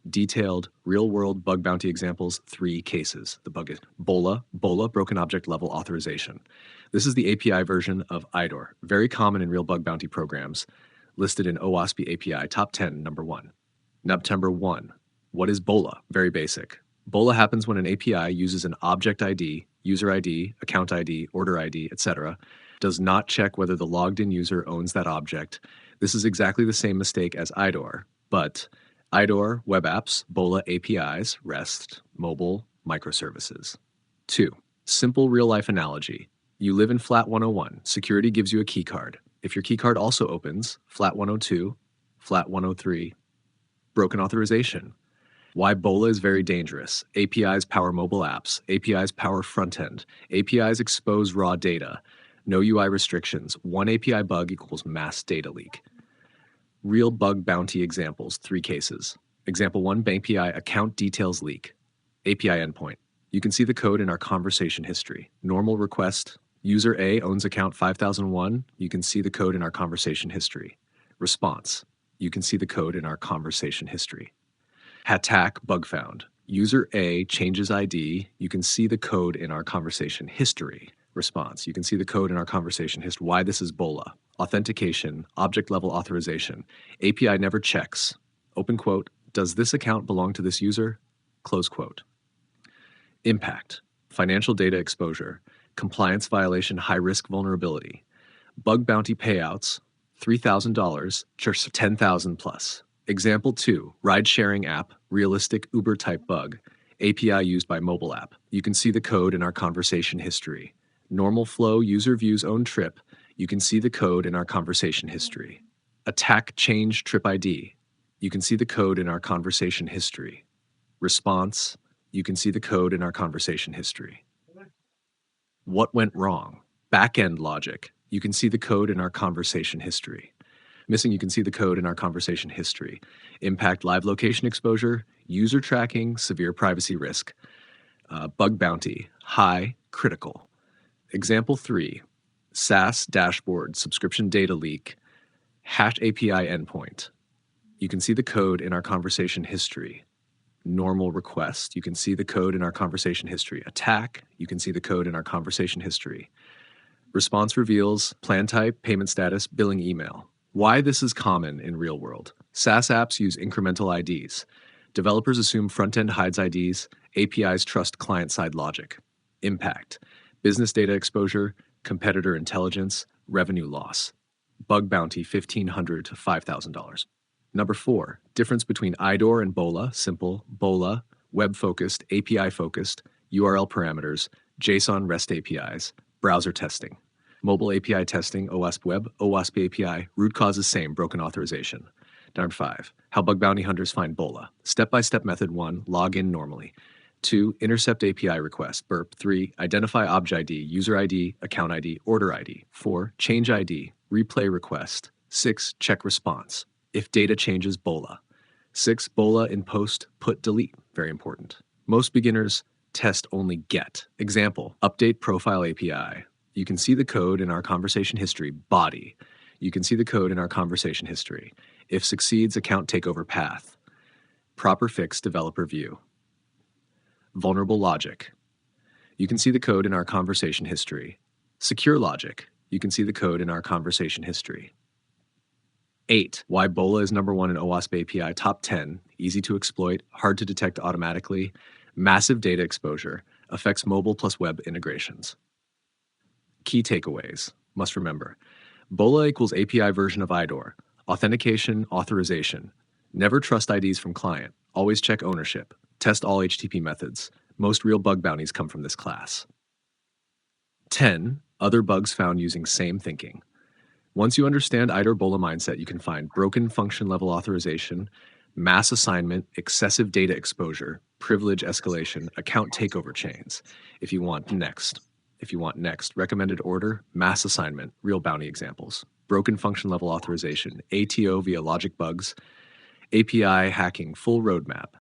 Detailed, real-world bug bounty examples, 3 cases. The bug is BOLA, Broken Object Level Authorization. This is the API version of IDOR, very common in real bug bounty programs, listed in OWASP API Top 10, number 1. Number 1. What is BOLA? Very basic. BOLA happens when an API uses an object ID, user ID, account ID, order ID, etc., does not check whether the logged-in user owns that object. This is exactly the same mistake as IDOR, but IDOR, web apps, BOLA APIs, REST, mobile, microservices. 2. Simple real-life analogy. You live in flat 101. Security gives you a key card. If your key card also opens, flat 102, flat 103, broken authorization. Why BOLA is very dangerous. APIs power mobile apps. APIs power front-end. APIs expose raw data. No UI restrictions. One API bug equals mass data leak. Real bug bounty examples, 3 cases. Example 1, Bank API account details leak. API endpoint. You can see the code in our conversation history. Normal request. User A owns account 5001. You can see the code in our conversation history. Response. You can see the code in our conversation history. Attack bug found. User A changes ID. You can see the code in our conversation history. Response. You can see the code in our conversation history. Why this is BOLA. Authentication, object level authorization. API never checks. Open quote, does this account belong to this user? Close quote. Impact, financial data exposure, compliance violation, high-risk vulnerability. Bug bounty payouts, $3,000, just $10,000 plus. Example 2, ride-sharing app, realistic Uber-type bug. API used by mobile app. You can see the code in our conversation history. Normal flow, user views own trip. You can see the code in our conversation history. Attack change trip ID. You can see the code in our conversation history. Response. You can see the code in our conversation history. What went wrong? Back-end logic. You can see the code in our conversation history. Missing, you can see the code in our conversation history. Impact live location exposure, user tracking, severe privacy risk. Bug bounty, high, critical. Example 3, SaaS dashboard, subscription data leak, hash API endpoint. You can see the code in our conversation history. Normal request, you can see the code in our conversation history. Attack, you can see the code in our conversation history. Response reveals plan type, payment status, billing email. Why this is common in real world. SaaS apps use incremental IDs. Developers assume front-end hides IDs. APIs trust client-side logic. Impact. Business data exposure, competitor intelligence, revenue loss. Bug bounty $1,500 to $5,000. Number 4, difference between IDOR and BOLA, simple, BOLA, web-focused, API-focused, URL parameters, JSON REST APIs, browser testing. Mobile API testing, OWASP Web, OWASP API, root causes same, broken authorization. Number 5, how bug bounty hunters find BOLA. Step-by-step method 1, log in normally. 2, intercept API request, burp. 3, identify object ID, user ID, account ID, order ID. 4, change ID, replay request. 6, check response. If data changes, BOLA. 6, BOLA in post, put, delete, very important. Most beginners test only get. Example, update profile API. You can see the code in our conversation history, body. You can see the code in our conversation history. If succeeds, account takeover path. Proper fix, developer view. Vulnerable logic. You can see the code in our conversation history. Secure logic. You can see the code in our conversation history. 8. Why BOLA is number 1 in OWASP API Top 10. Easy to exploit, hard to detect automatically. Massive data exposure. Affects mobile plus web integrations. Key takeaways. Must remember. BOLA equals API version of IDOR. Authentication, authorization. Never trust IDs from client. Always check ownership. Test all HTTP methods. Most real bug bounties come from this class. 10. Other bugs found using same thinking. Once you understand IDOR BOLA mindset, you can find broken function level authorization, mass assignment, excessive data exposure, privilege escalation, account takeover chains. If you want next, recommended order, mass assignment, real bounty examples, broken function level authorization, ATO via logic bugs, API hacking, full roadmap,